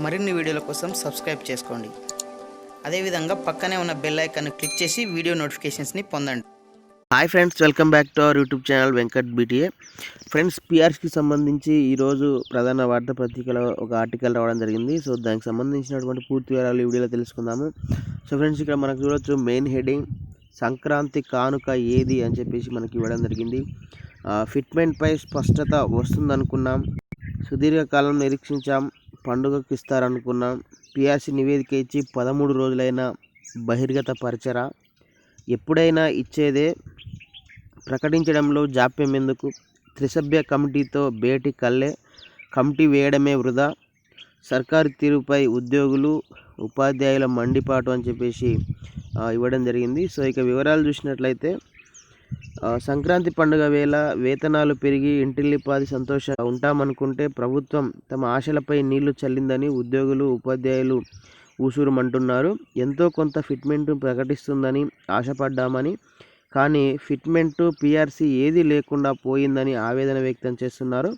మరిన్ని వీడియోల కోసం సబ్స్క్రైబ్ చేసుకోండి. అదేవిధంగా పక్కనే ఉన్న బెల్ ఐకాన్ క్లిక్ చేసి వీడియో నోటిఫికేషన్స్ని పొందండి. Hi friends, welcome back to our YouTube channel Venkat BTA. Friends, పిఆర్స్కి సంబంధించి ఈరోజు ప్రధాన వార్తాపత్రికలో ఒక ఆర్టికల్ రావడం జరిగింది. సో దానికి సంబంధించినటువంటి పూర్తి వివరాలు ఈ వీడియోలో తెలుసుకుందాము. సో ఫ్రెండ్స్, ఇక్కడ మనకు చూడొచ్చు మెయిన్ హెడ్డింగ్ సంక్రాంతి కానుక ఏది అని చెప్పేసి మనకి ఇవ్వడం జరిగింది. ఫిట్మెంట్పై స్పష్టత వస్తుందనుకున్నాం, సుదీర్ఘకాలం నిరీక్షించాం, పండుగకు ఇస్తారనుకున్నాం, పిఆర్సీ నివేదిక ఇచ్చి 13 రోజులైన బహిర్గత పరచరా, ఎప్పుడైనా ఇచ్చేదే, ప్రకటించడంలో జాప్యం ఎందుకు, త్రిసభ్య కమిటీతో భేటీ కల్లే, కమిటీ వేయడమే వృధా, సర్కారు తీరుపై ఉద్యోగులు ఉపాధ్యాయుల మండిపాటు అని చెప్పేసి ఇవ్వడం జరిగింది. సో ఇక వివరాలు చూసినట్లయితే సంక్రాంతి పండుగ వేళ వేతనాలు పెరిగి ఇంటిల్లిపాది సంతోషంగా ఉంటామనుకుంటే ప్రభుత్వం తమ ఆశలపై నీళ్లు చల్లిందని ఉద్యోగులు ఉపాధ్యాయులు ఊసూరుమంటున్నారు. ఎంతో కొంత ఫిట్మెంట్ ప్రకటిస్తుందని ఆశపడ్డామని, కానీ ఫిట్మెంటు పిఆర్సీ ఏది లేకుండా పోయిందని ఆవేదన వ్యక్తం చేస్తున్నారు.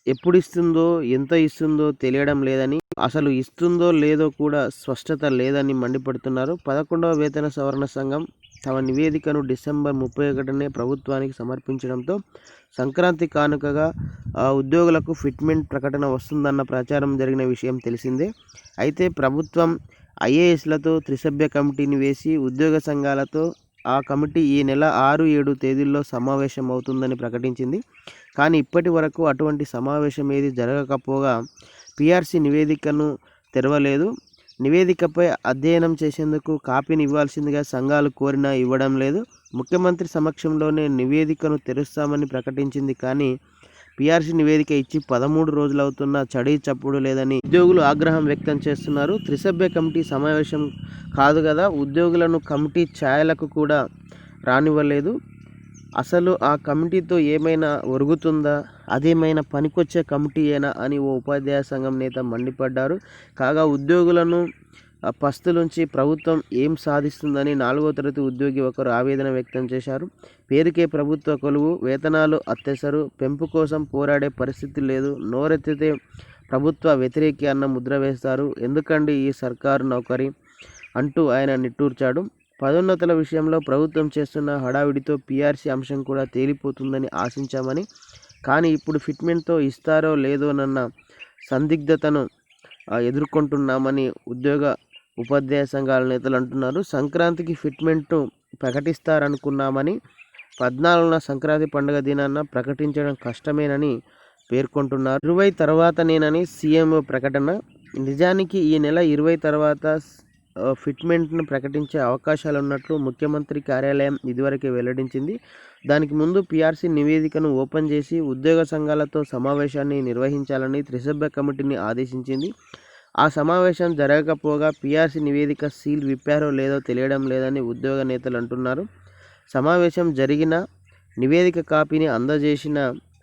ఎప్పుడు ఇస్తుందో ఎంత ఇస్తుందో తెలియడం లేదని, అసలు ఇస్తుందో లేదో కూడా స్పష్టత లేదని మండిపడుతున్నారు. 11వ వేతన సవరణ సంఘం తమ నివేదికను డిసెంబర్ 31నే ప్రభుత్వానికి సమర్పించడంతో సంక్రాంతి కానుకగా ఉద్యోగులకు ఫిట్మెంట్ ప్రకటన వస్తుందన్న ప్రచారం జరిగిన విషయం తెలిసిందే. అయితే ప్రభుత్వం ఐఏఎస్లతో త్రిసభ్య కమిటీని వేసి ఉద్యోగ సంఘాలతో ఆ కమిటీ ఈ నెల 6-7 తేదీల్లో సమావేశం అవుతుందని ప్రకటించింది. కానీ ఇప్పటి వరకు అటువంటి సమావేశం ఏది జరగకపోగా పిఆర్సీ నివేదికను తెరవలేదు. నివేదికపై అధ్యయనం చేసేందుకు కాపీని ఇవ్వాల్సిందిగా సంఘాలు కోరినా ఇవ్వడం లేదు. ముఖ్యమంత్రి సమక్షంలోనే నివేదికను తెరుస్తామని ప్రకటించింది. కానీ పిఆర్సీ నివేదిక ఇచ్చి 13 రోజులవుతున్నా చడీ చప్పుడు లేదని ఉద్యోగులు ఆగ్రహం వ్యక్తం చేస్తున్నారు. త్రిసభ్య కమిటీ సమావేశం కాదు కదా, ఉద్యోగులను కమిటీ ఛాయలకు కూడా రానివ్వలేదు. అసలు ఆ కమిటీతో ఏమైనా ఒరుగుతుందా, అదేమైనా పనికొచ్చే కమిటీయేనా అని ఓ ఉపాధ్యాయ సంఘం నేత మండిపడ్డారు. కాగా ఉద్యోగులను పస్తులుంచి ప్రభుత్వం ఏం సాధిస్తుందని 4వ తరగతి ఉద్యోగి ఒకరు ఆవేదన వ్యక్తం చేశారు. పేరుకే ప్రభుత్వ కొలువు, వేతనాలు అత్తెసరు, పెంపు కోసం పోరాడే పరిస్థితి లేదు, నోరెత్తితే ప్రభుత్వ వ్యతిరేకి అన్న ముద్ర వేస్తారు. ఎందుకండి ఈ సర్కారు నౌకరీ అంటూ ఆయన నిట్టూర్చాడు. పదోన్నతుల విషయంలో ప్రభుత్వం చేస్తున్న హడావిడితో పిఆర్సీ అంశం కూడా తేలిపోతుందని ఆశించామని, కానీ ఇప్పుడు ఫిట్మెంట్తో ఇస్తారో లేదోనన్న సందిగ్ధతను ఎదుర్కొంటున్నామని ఉపాధ్యాయ సంఘాల నేతలు అంటున్నారు. సంక్రాంతికి ఫిట్మెంట్ ప్రకటిస్తారనుకున్నామని, 14న సంక్రాంతి పండుగ దినాన ప్రకటించడం కష్టమేనని పేర్కొంటున్నారు. 20 తర్వాతనేనని సీఎం ప్రకటన. నిజానికి ఈ నెల 20 తర్వాత ఫిట్మెంట్ను ప్రకటించే అవకాశాలు ఉన్నట్లు ముఖ్యమంత్రి కార్యాలయం ఇదివరకే వెల్లడించింది. దానికి ముందు పిఆర్సీ నివేదికను ఓపెన్ చేసి ఉద్యోగ సంఘాలతో సమావేశాన్ని నిర్వహించాలని త్రిసభ్య కమిటీని ఆదేశించింది. ఆ సమావేశం జరగకపోగా పిఆర్సీ నివేదిక సీల్ విప్పారో లేదో తెలియడం లేదని ఉద్యోగ నేతలు అంటున్నారు. సమావేశం జరిగిన నివేదిక కాపీని అందజేసిన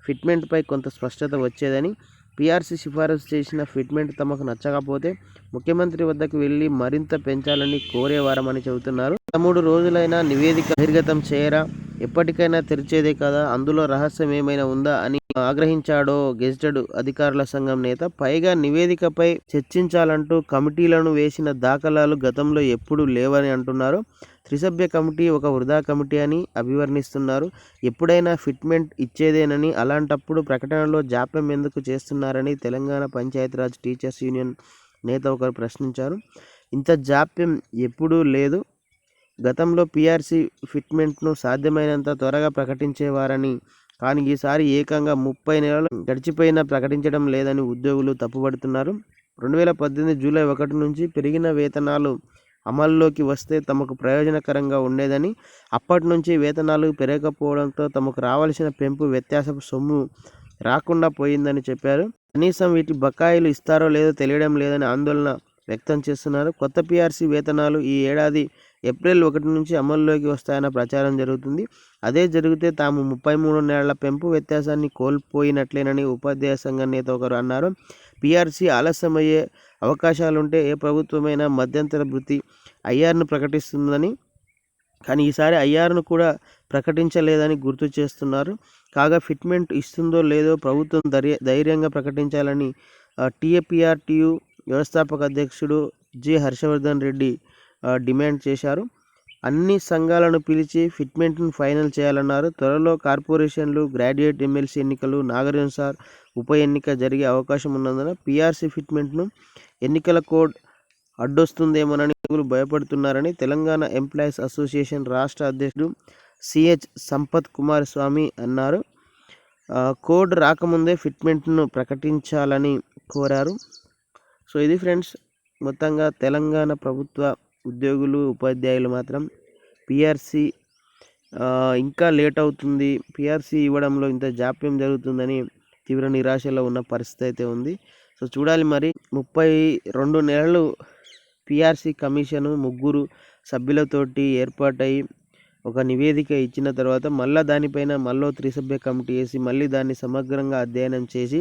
ఫిట్మెంట్పై కొంత స్పష్టత వచ్చేదని, పిఆర్సీ సిఫారసు చేసిన ఫిట్మెంట్ తమకు నచ్చకపోతే ముఖ్యమంత్రి వద్దకు వెళ్ళి మరింత పెంచాలని కోరేవారమని చెబుతున్నారు. 13 రోజులైనా నివేదిక బహిర్గతం చేయరా, ఎప్పటికైనా తెరిచేదే కదా, అందులో రహస్యం ఏమైనా ఉందా అని ఆగ్రహించాడో గెజిటెడ్ అధికారుల సంఘం నేత. పైగా నివేదికపై చర్చించాలంటూ కమిటీలను వేసిన దాఖలాలు గతంలో ఎప్పుడూ లేవని అంటున్నారు. త్రిసభ్య కమిటీ ఒక వృధా కమిటీ అని అభివర్ణిస్తున్నారు. ఎప్పుడైనా ఫిట్మెంట్ ఇచ్చేదేనని, అలాంటప్పుడు ప్రకటనలో జాప్యం ఎందుకు చేస్తున్నారని తెలంగాణ పంచాయతీరాజ్ టీచర్స్ యూనియన్ నేత ఒకరు ప్రశ్నించారు. ఇంత జాప్యం ఎప్పుడూ లేదు. గతంలో పిఆర్సీ ఫిట్మెంట్ను సాధ్యమైనంత త్వరగా ప్రకటించేవారని, కానీ ఈసారి ఏకంగా 30 నెలలు గడిచిపోయినా ప్రకటించడం లేదని ఉద్యోగులు తప్పుపడుతున్నారు. 2018 జూలై 1 నుంచి పెరిగిన వేతనాలు అమల్లోకి వస్తే తమకు ప్రయోజనకరంగా ఉండేదని, అప్పటి నుంచి వేతనాలు పెరగకపోవడంతో తమకు రావాల్సిన పెంపు వ్యత్యాసపు సొమ్ము రాకుండా పోయిందని చెప్పారు. కనీసం వీటి బకాయిలు ఇస్తారో లేదో తెలియడం లేదని ఆందోళన వ్యక్తం చేస్తున్నారు. కొత్త పిఆర్సీ వేతనాలు ఈ ఏడాది ఏప్రిల్ 1 నుంచి అమల్లోకి వస్తాయన్న ప్రచారం జరుగుతుంది. అదే జరిగితే తాము 33 నెలల పెంపు వ్యత్యాసాన్ని కోల్పోయినట్లేనని ఉపాధ్యాయ సంఘం నేత ఒకరు అన్నారు. పిఆర్సీ ఆలస్యమయ్యే అవకాశాలుంటే ఏ ప్రభుత్వమైనా మధ్యంతర భృతి ఐఆర్ను ప్రకటిస్తుందని, కానీ ఈసారి ఐఆర్ను కూడా ప్రకటించలేదని గుర్తు చేస్తున్నారు. కాగా ఫిట్మెంట్ ఇస్తుందో లేదో ప్రభుత్వం ధైర్యంగా ప్రకటించాలని టీఏపీఆర్టీయు వ్యవస్థాపక అధ్యక్షుడు జి హర్షవర్ధన్ రెడ్డి డిమాండ్ చేశారు. అన్ని సంఘాలను పిలిచి ఫిట్మెంట్ను ఫైనల్ చేయాలన్నారు. త్వరలో కార్పొరేషన్లు, గ్రాడ్యుయేట్ ఎమ్మెల్సీ ఎన్నికలు, నాగార్జునసాగర్ ఉప ఎన్నిక జరిగే అవకాశం ఉన్నందున పీఆర్సీ ఫిట్మెంట్ను ఎన్నికల కోడ్ అడ్డొస్తుందేమోనని భయపడుతున్నారని తెలంగాణ ఎంప్లాయీస్ అసోసియేషన్ రాష్ట్ర అధ్యక్షుడు సిహెచ్ సంపత్ కుమార్ స్వామి అన్నారు. కోడ్ రాకముందే ఫిట్మెంట్ను ప్రకటించాలని కోరారు. సో ఇది ఫ్రెండ్స్, మొత్తంగా తెలంగాణ ప్రభుత్వ ఉద్యోగులు, ఉపాధ్యాయులు మాత్రం పీఆర్సీ ఇంకా లేట్ అవుతుంది, పీఆర్సీ ఇవ్వడంలో ఇంత జాప్యం జరుగుతుందని తీవ్ర నిరాశలో ఉన్న పరిస్థితి అయితే ఉంది. సో చూడాలి మరి. 32 నెలలు పీఆర్సీ కమిషను 3 సభ్యులతోటి ఏర్పాటై ఒక నివేదిక ఇచ్చిన తర్వాత మళ్ళీ దానిపైన మళ్ళీ 3 సభ్య కమిటీ వేసి మళ్ళీ దాన్ని సమగ్రంగా అధ్యయనం చేసి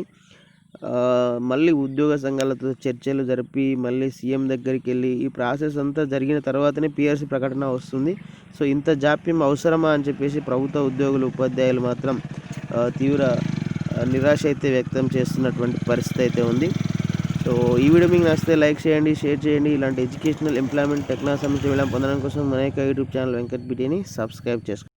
మళ్ళీ ఉద్యోగ సంఘాలతో చర్చలు జరిపి మళ్ళీ సీఎం దగ్గరికి వెళ్ళి ఈ ప్రాసెస్ అంతా జరిగిన తర్వాతనే పీఆర్సీ ప్రకటన వస్తుంది. సో ఇంత జాప్యం అవసరమా అని చెప్పేసి ప్రభుత్వ ఉద్యోగులు, ఉపాధ్యాయులు మాత్రం తీవ్ర నిరాశ అయితే వ్యక్తం చేస్తున్నటువంటి పరిస్థితి అయితే ఉంది. సో ఈ వీడియో మీకు నచ్చితే లైక్ చేయండి, షేర్ చేయండి. ఇలాంటి ఎడ్యుకేషనల్, ఎంప్లాయ్మెంట్, టెక్నాలజీ సంబంధించిన వీడియో పొందడం కోసం మన యొక్క యూట్యూబ్ ఛానల్ వెంకట్ బీటీని సబ్స్క్రైబ్ చేసుకోండి.